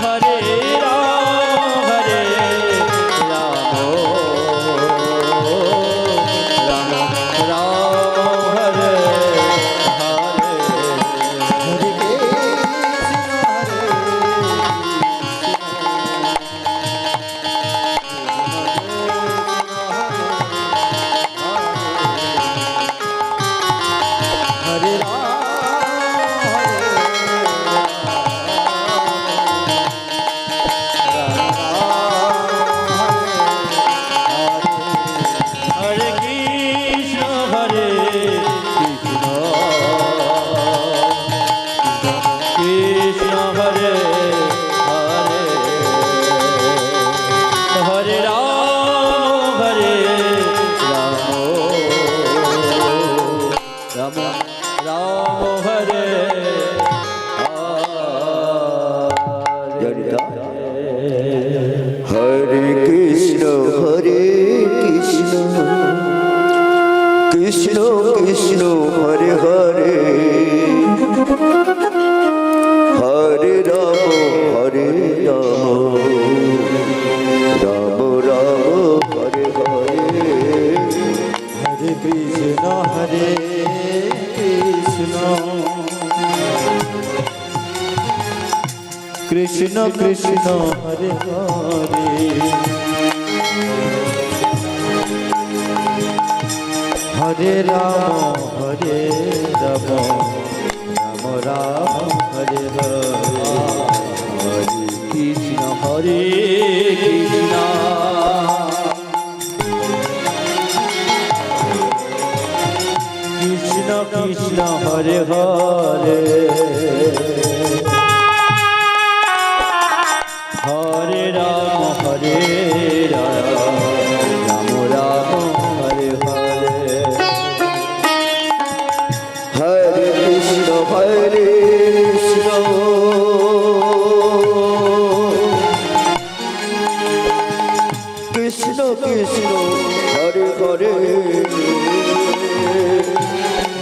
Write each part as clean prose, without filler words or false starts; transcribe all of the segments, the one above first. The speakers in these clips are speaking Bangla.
Hare জনিতা হরে কৃষ্ণ কৃষ্ণ কৃষ্ণ হরে হরে হরে রাম রাম রাম হরে হরে হরে কৃষ্ণ কৃষ্ণ কৃষ্ণ হরে হরে হরে রাম রাম রাম হরে হরে হরে কৃষ্ণ কৃষ্ণ কৃষ্ণ হরে হরে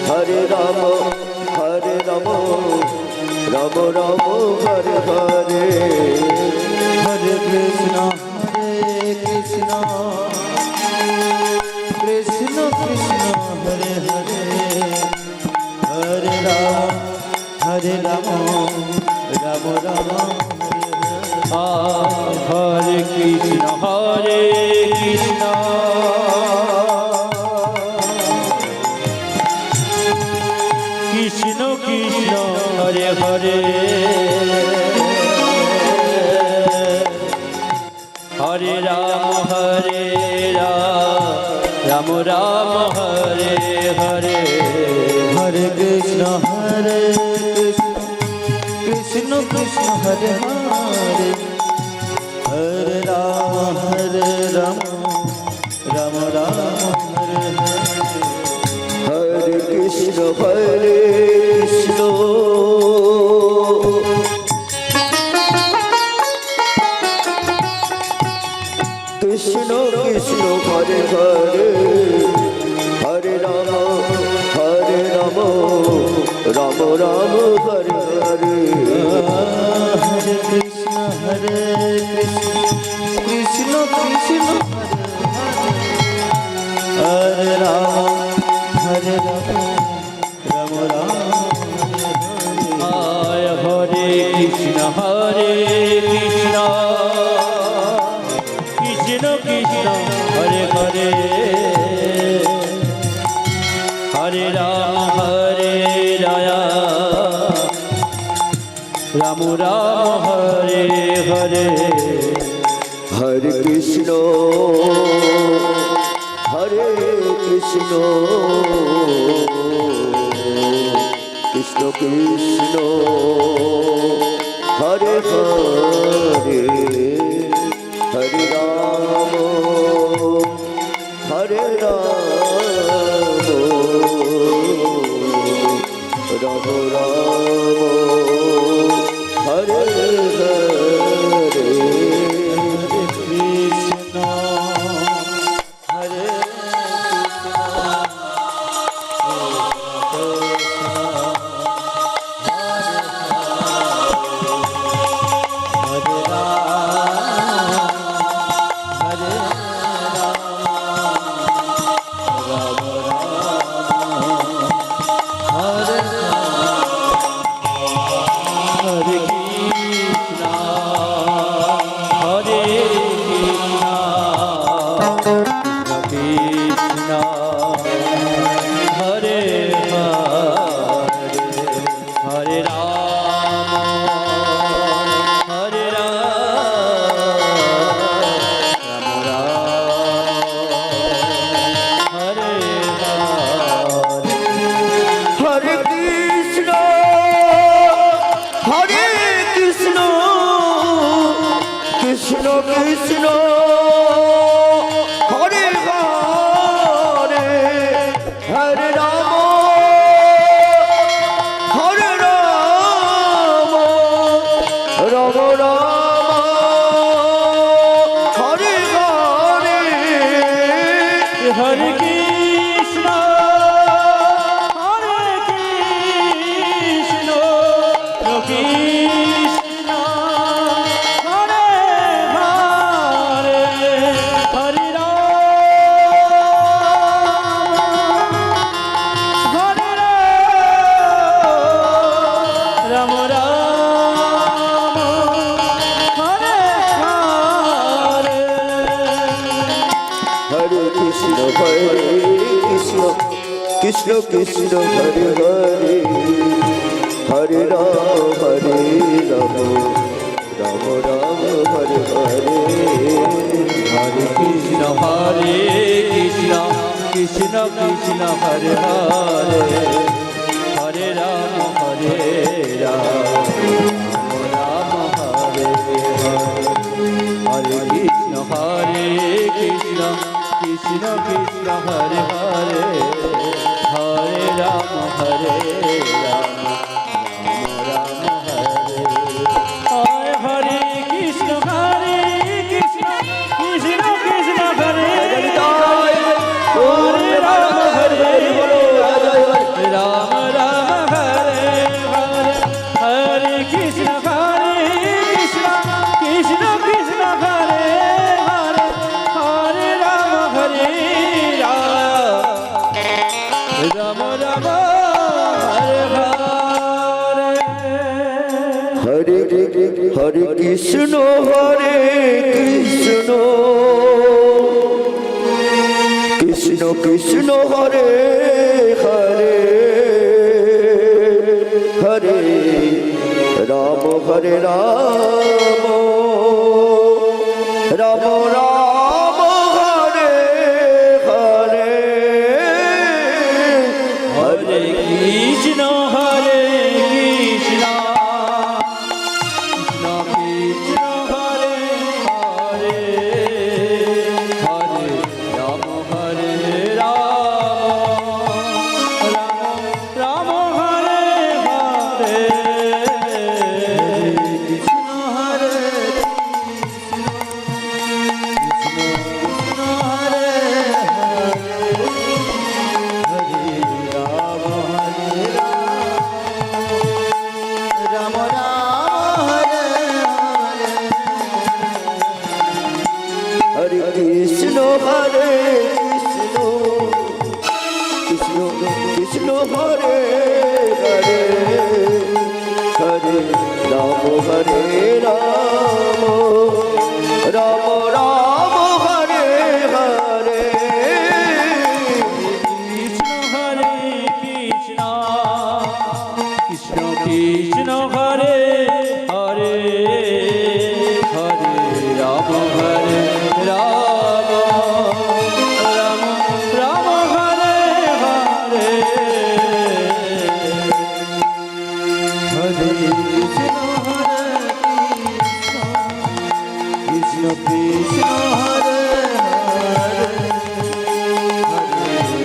হরে রাম রাম রাম হরে হরে হরে কৃষ্ণ কৃষ্ণ কৃষ্ণ হরে হরে হরে রাম রাম রাম হরে হরে হরে কৃষ্ণ কৃষ্ণ কৃষ্ণ কৃষ্ণ হরে হরে হরে রাম রাম রাম হরে কৃষ্ণ কৃষ্ণ কৃষ্ণ হরে হরে হরে রাম রাম রাম হরে হরে হরে কৃষ্ণ কৃষ্ণ কৃষ্ণ হরে হরে হরে রাম রাম রাম হরে হরে হরে কৃষ্ণ কৃষ্ণ কৃষ্ণ কৃষ্ণ হরে হরে হরে রাম রাম রাম হরে হরে হরে কৃষ্ণ কৃষ্ণ কৃষ্ণ হরে রাম রাম রাম হরে কৃষ্ণ কৃষ্ণ কৃষ্ণ হরে হরে হরে রাম রাম রাম হরে হরে হরে কৃষ্ণ কৃষ্ণ কৃষ্ণ হরে হরে হরে রাম রাম রাম হরে হরে কৃষ্ণ হরে কৃষ্ণ কৃষ্ণ হরে হরে হরে রাম রাম রাম কৃষ্ণ কৃষ্ণ হরে হরে হরে রাম রাম রাম হরে হরে হরে কৃষ্ণ কৃষ্ণ কৃষ্ণ হরে হরে হরে রাম রাম হরে হরে হরে কৃষ্ণ কৃষ্ণ কৃষ্ণ হরে হরে হরে রাম হরে রাম রাম হরে হরে হরে কৃষ্ণ কৃষ্ণ কৃষ্ণ হরে হরে রাম হরে রাম রাম হরে হরে হরে কৃষ্ণ কৃষ্ণ কৃষ্ণ কৃষ্ণ হরে হরে হরে রাম হরে রাম রাম হরে হরে হরে কৃষ্ণ কৃষ্ণ কৃষ্ণ হরে হরে হরে রাম হরে রাম রাম রাম হরে হরে হরে কৃষ্ণ হরে কৃষ্ণ কৃষ্ণ কৃষ্ণ হরে হরে হরে রাম হরে রাম রাম হরে হরে কৃষ্ণ হরে কৃষ্ণ হরে হরে রাম হরে রাম রাম হরে হরে কৃষ্ণ কৃষ্ণ কৃষ্ণ হরে হরে হরে রাম হরে রাম রাম রাম হরে হরে কৃষ্ণ হরে কৃষ্ণ কৃষ্ণ কৃষ্ণ হরে হরে হরে রাম হরে রাম রাম রাম হরে হরে হরে কৃষ্ণ হরে কৃষ্ণ কৃষ্ণ হরে হরে হরে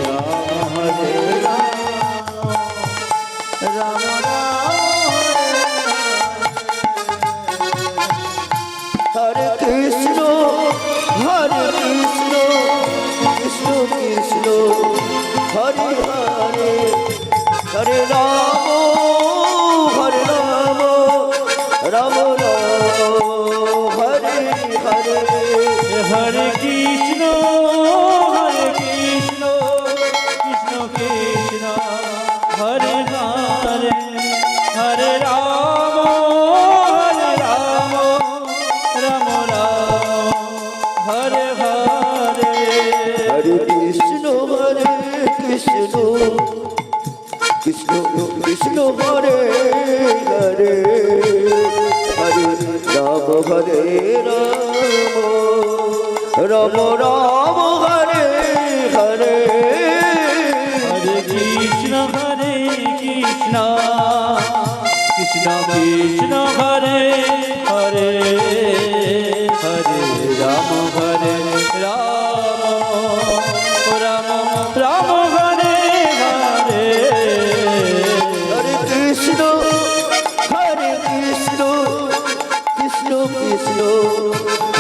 রাম হরে রাম রাম হরে কৃষ্ণ কৃষ্ণ কৃষ্ণ হরে হরে হরে রাম রাম হরে হরে হরে কৃষ্ণ কৃষ্ণ কৃষ্ণ হরে হরে হরে রাম রাম রাম হরে হরে হরে কৃষ্ণ কৃষ্ণ কৃষ্ণ হরে হরে হরে রাম হরে রাম রাম হরে হরে হরে কৃষ্ণ কৃষ্ণ কৃষ্ণ হরে হরে হরে রাম হরে রাম রাম হরে হরে হরে কৃষ্ণ কৃষ্ণ কৃষ্ণ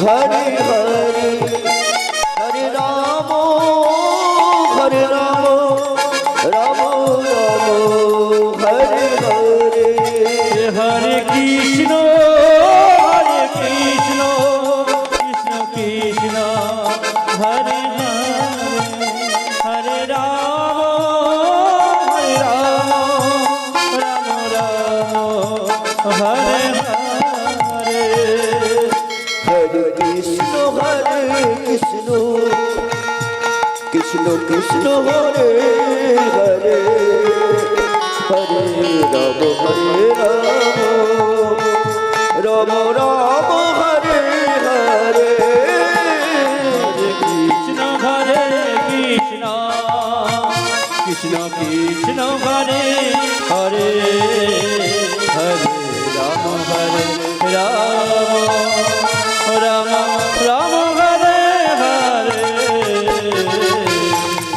হরে হরে হরে রাম রাম হরে হরে হরে কৃষ্ণ কৃষ্ণ কৃষ্ণ হরে হরে রাম রাম হরে হরে হরে কৃষ্ণ কৃষ্ণ কৃষ্ণ কৃষ্ণ হরে হরে হরে রাম রাম রাম হরে হরে কৃষ্ণ হরে কৃষ্ণ কৃষ্ণ কৃষ্ণ হরে হরে হরে রাম রাম রাম হরে হরে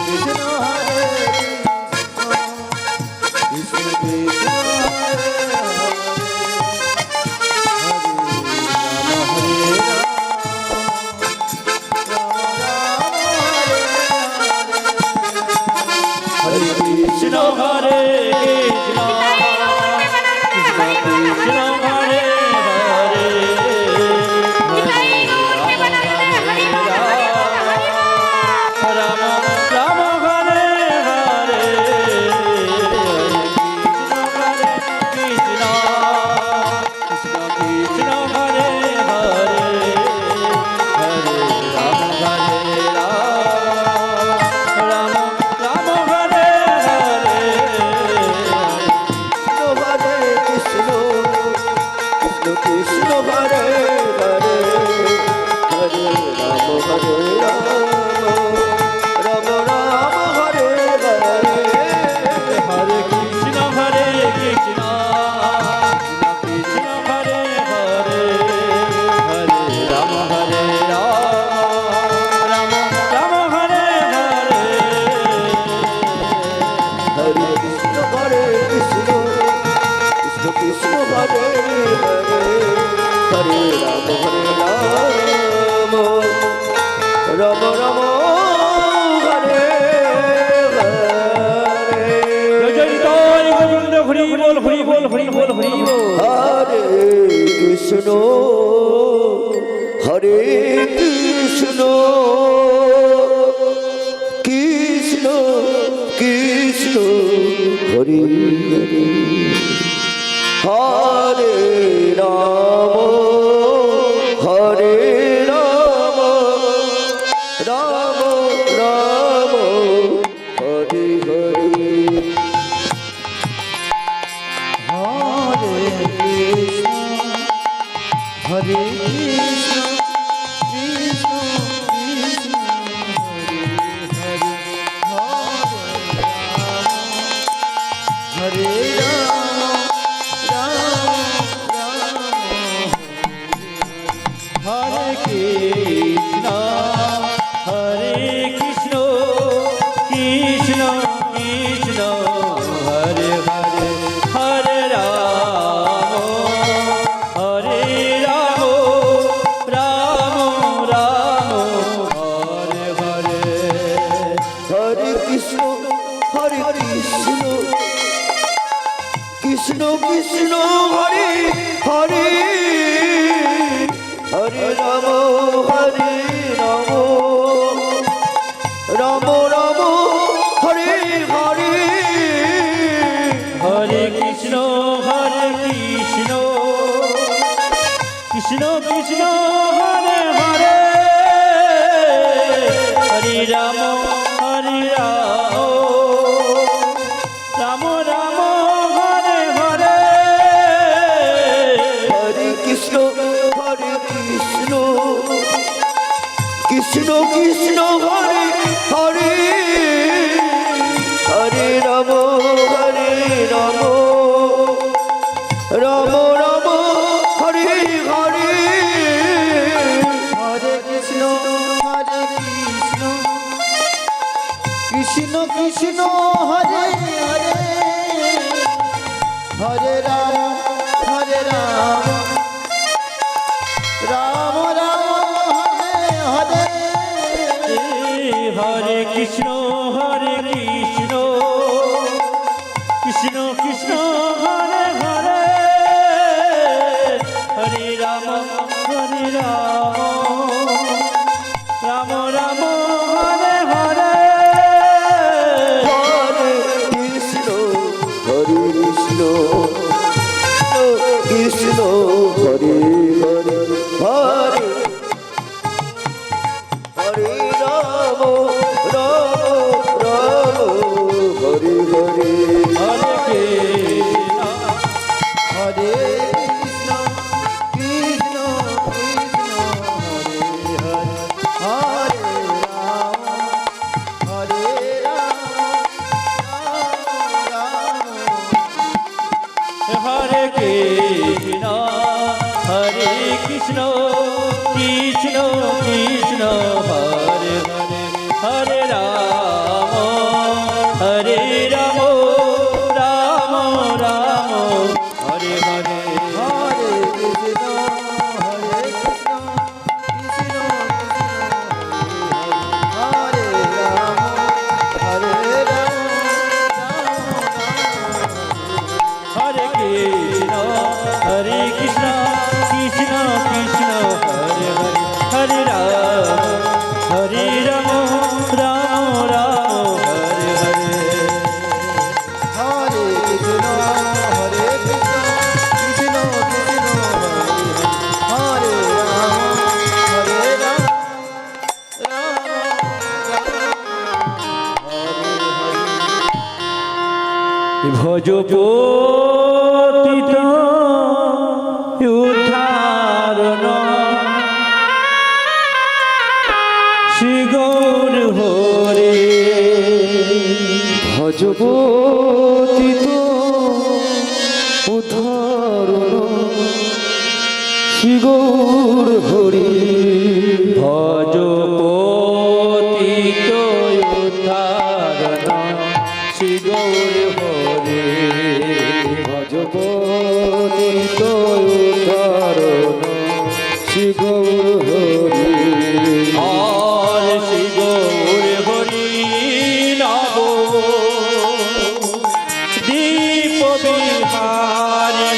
কৃষ্ণ হরে কৃষ্ণ কৃষ্ণ হরে কৃষ্ণ হরে কৃষ্ণ কৃষ্ণ কৃষ্ণ হরে হরে রাম রাম হরে হরে কৃষ্ণ কৃষ্ণ কৃষ্ণ হরে হরে হরে রাম রাম রাম হরে হরে কৃষ্ণ কৃষ্ণ হরে হরে হরে রাম রাম রাম হরে হরে হরে কৃষ্ণ কৃষ্ণ কৃষ্ণ হরে হরে হরে রাম রাম রাম হরে হরে হরে কৃষ্ণ কৃষ্ণ কৃষ্ণ হরে হরে হরে রাম রাম রাম হরে হরে জয় জয় গোবিন্দ হরি বল হরি বল হরি বল হরি বল হরে কৃষ্ণ হরে কৃষ্ণ কৃষ্ণ কৃষ্ণ হরে হরে হরে রাম হরে রাম রাম রাম হরে হরে হরে কৃষ্ণ কৃষ্ণ কৃষ্ণ হরে রাম রাম রাম হরে কৃষ্ণ কৃষ্ণ কৃষ্ণ কৃষ্ণ হরে হরে হরে রাম রাম রাম হরে হরে হরে কৃষ্ণ কৃষ্ণ কৃষ্ণ কৃষ্ণ হরে হরে হরে রাম রাম রাম হরে হরে হরে কৃষ্ণ কৃষ্ণ কৃষ্ণ কৃষ্ণ হরে হরে হরে রাম রাম রাম হরে হরে হরে কৃষ্ণ কৃষ্ণ কৃষ্ণ কৃষ্ণ হরে হরে হরে রাম রাম রাম হরে হরে হরে কৃষ্ণ কৃষ্ণ কৃষ্ণ হরে হরে হরে রাম রাম রাম হরে হরে হরে কৃষ্ণ কৃষ্ণ কৃষ্ণ হরে হরে হরে রাম রাম রাম হরে হরে হরে কৃষ্ণ কৃষ্ণ হরে হরে হরে হরে রাম রাম কৃষ্ণ কৃষ্ণ হরে হরে হরে রাম হরে রাম রাম রাম হরে হরে হরে কৃষ্ণ হরে কৃষ্ণ কৃষ্ণ হরে রাম হরে রাম হরে কৃষ্ণ হরে কৃষ্ণ কৃষ্ণ কৃষ্ণ হরে হরে হরে রাম হরে রাম রাম রাম হরে হরে হরে কৃষ্ণ হরে কৃষ্ণ কৃষ্ণ কৃষ্ণ হরে রাম হরে রাম রাম ভজ পতিত উদ্ধারণ শ্রী গৌর হরে ভজপতিত উদ্ধারণ শিগৌর হরি ভজ পতিত উদ্ধারণ শ্রী গৌর হরে ভজপতিত উদ্ধারণ শিগৌর হরি আর শ্রী গৌর হরি নব দীপ বিহারী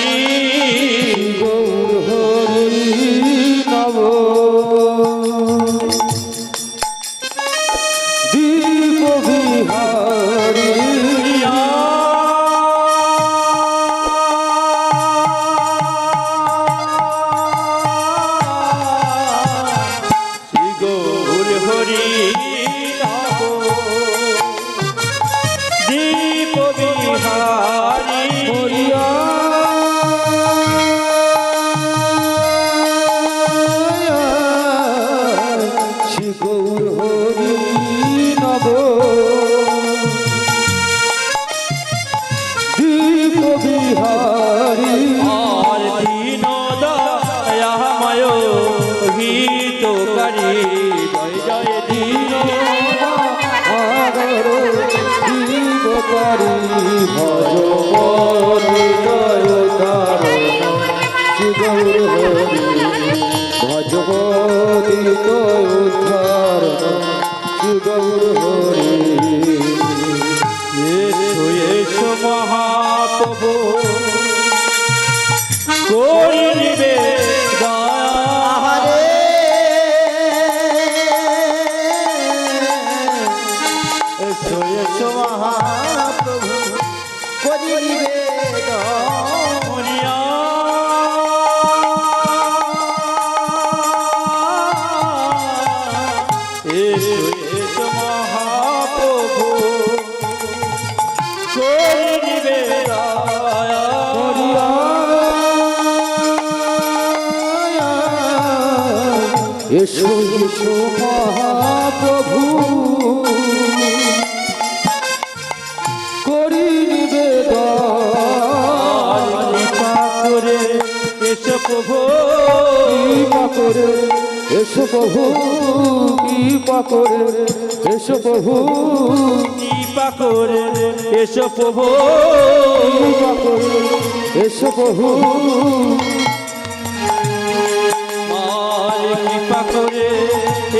গৌর হরি নব দীপ বিহারী শ্রী গৌর হরি নব দীপ বিহারী হরিয়া শ্রী গৌর হরি নব দীপ বিহারী আর দীন দয়াময় গীতকারী জয় জয় দীন আদর দীপকারী ভজপতি দয়তারণ শ্রী গৌর হরি ভজপতি দয়তারণ শ্রী গৌর হরি এসো এসো মহাপ্রভু করিবে দয়া এসো এসো মহাপ্রভু করি নিবেদন মরিয়া এসো এসো মহাপ্রভু করিবে দয়া এসো এসো মহাপ্রভু করি নিবেদন কৃপা করে এসো প্রভু কৃপা করে এসো প্রভু কৃপা করে এসো প্রভু কৃপা করে এসো প্রভু কৃপা করে এসো প্রভু আর কৃপা করে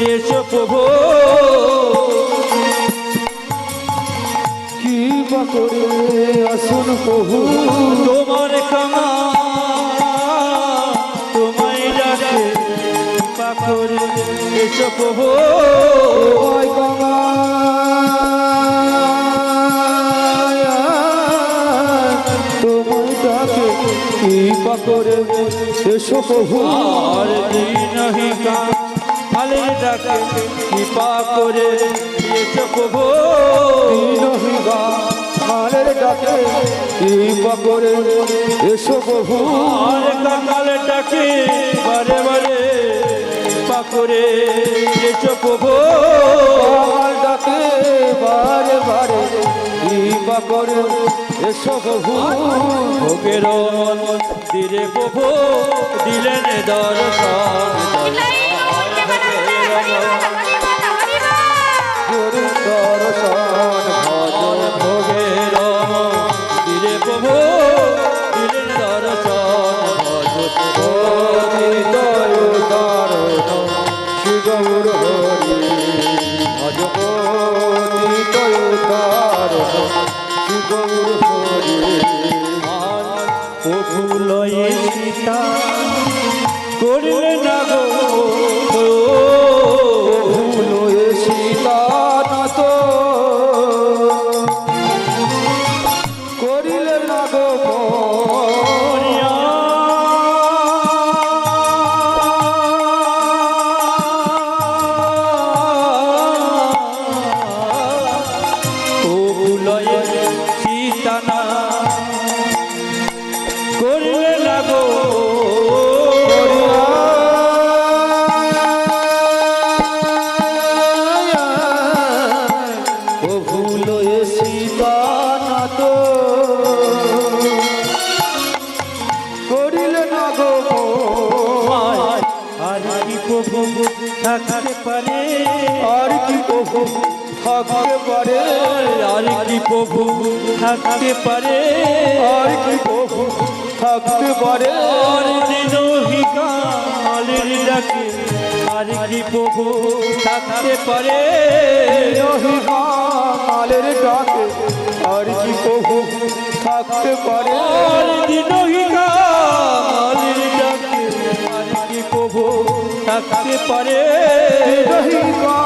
এসো প্রভু কৃপা করে আসুন প্রভু তোমার ক্ষমা তোমায় ডাকে কৃপা করে এসো প্রভু তোমায় কামায় তোমায় ডাকে কৃপা করে এসো প্রভু আর দিনহিকা ফালের ডাকে কৃপা করে এসো প্রভু দীনহীনা মালের ডাকে কৃপা করে এসো প্রভু আর কাঙ্গাল ডাকে বারে বারে কৃপা করে এসো প্রভু আমার ডাকে বারে বারে কৃপা করে এসো প্রভু ভোগের দিলে প্রভু দিলেন দর্শন ভুলয়ে সীতা করলে না গো ভুলয়ে সীতা নাথ করিলে না গো মরিয়া। ও ভুলয়ে সীতা না করলে না গো ও ভুলয়ে সীতা নাথ করিলে না গো আর কি প্রভু থাকতে পারে আর কি প্রভু থাকতে পারে আর কি প্রভু থাকতে পারে আর কি প্রভু থাকতে পারে আর দিনহিকা মালের ডাকে আর কি প্রভু থাকতে পারে রহিমা মালের ডাকে আর কি প্রভু থাকতে পারে আর দিনহিকা মালের ডাকে আর কি প্রভু থাকতে পারে রহিমা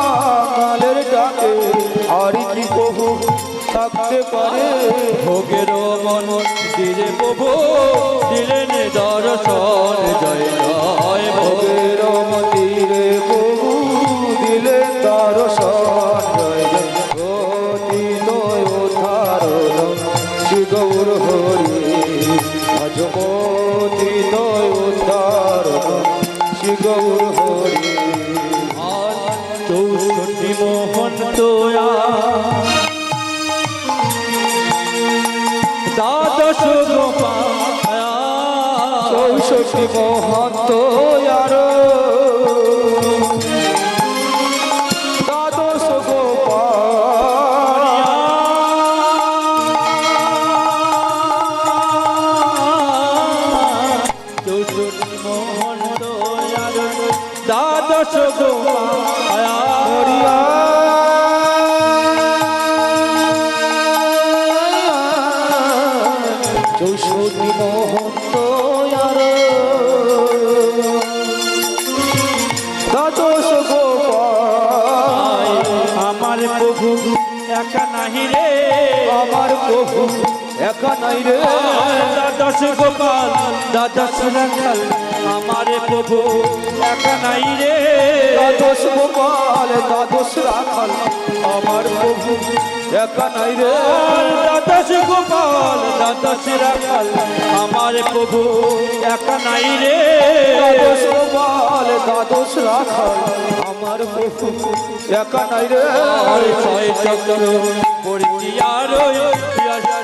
মালের ডাকে আর কি প্রভু থাকতে পারে ভোগের মন দিলে প্রভু দিলেন দর্শন জয় জয় ভোগের ভোগের মন্দিরে প্রভু দিলে দর্শন অতীতয় উদ্ধারণ শ্রী গৌর হরি ভজমতীতয় উদ্ধারণ শ্রী গৌর হরি আর 64 মোহন তোয়া দ্বাদশ গোপায়া 64 মহন্ত আর দ্বাদশ গোপাল মোহন তোয়ার দ্বাদশ গোপায়া হরিয়া চৌষট্টি মহন্ত আর দ্বাদশ গোপাল আমার প্রভু একা নাহি রে আমার প্রভু একা নাই রে দ্বাদশ গোপাল দ্বাদশ রাখাল আমার প্রভু একা নাই রে দ্বাদশ গোপাল দ্বাদশ রাখাল আমার প্রভু একা নাই রে দ্বাদশ গোপাল দ্বাদশ রাখাল আমার প্রভু একা নাই রে দ্বাদশ গোপাল দ্বাদশ রাখাল আমার প্রভু একা নাই রে আর ছয় চক্র পরিচিয়ার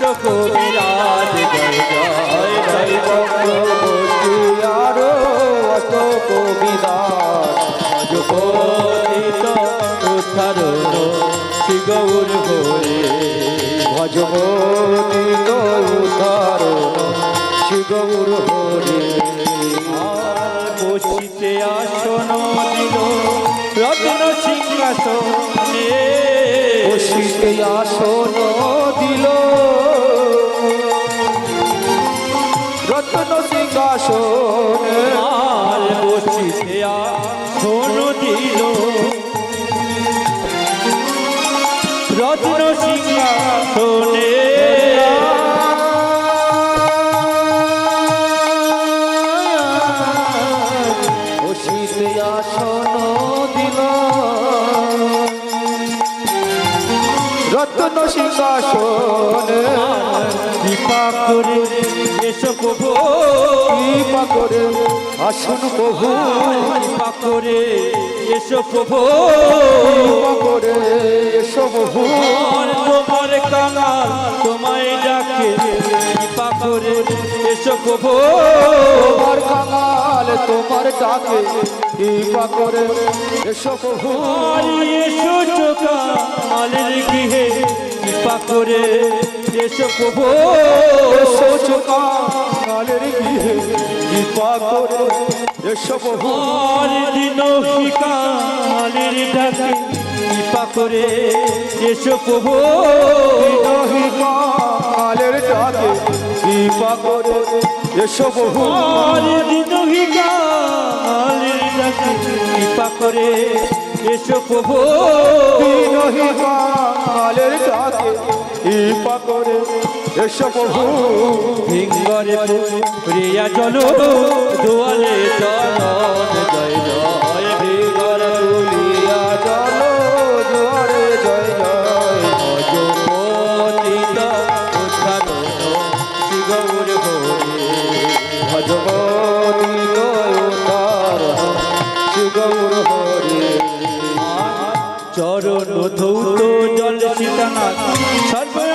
অষ্ট কবিরাজ জয় জয় জয় চক্রবর্তী আরো অত কবিদাস যোগিত উদ্ধারণ শ্রী গৌর হরে ভজমতীত উদ্ধারণ শ্রী গৌর হরি আর বসিতে আসন দিল রত্ন সিংহাসনে বসিতে আসন দিল রত্ন সিংহাসনে আর বসিতে আসন দিল রত্ন সিংহাসনে বসিতে আসন দিল রত্ন সিংহাসনে কৃপা করে এসো প্রভু কৃপা করে আসুন প্রভু কৃপা করে এসো প্রভু কৃপা করে এসো প্রভু আর তোমার কাঙাল তোমায় ডাকে কৃপা করে এসো প্রভু তোমার কাঙাল তোমার ডাকে কৃপা করে এসো প্রভু আর এসো চোখা মালের গৃহে কৃপা করে এসো প্রভু এসো চোখা কালের গৃহে কৃপা করে এসো প্রভু আর দিন মালের ডাকে কৃপা করে এসো প্রভু কালের ডাকে কৃপা করে এসো বহু কৃপা করে এসো প্রভু কালের ডাকে কৃপা করে এসো বহু ভিঙ্গরে প্রিয়া চলো দোয়ালে চরণ জয় জয় ভিঙ্গর তুলিয়া চলো জোয়ারে জয় জয় পতিত উদ্ধারণ শ্রী গৌর হরে ভজবতী দয়ার শ্রী গৌর হরে চরণ ধৌত জল সীতানাথ সর্ব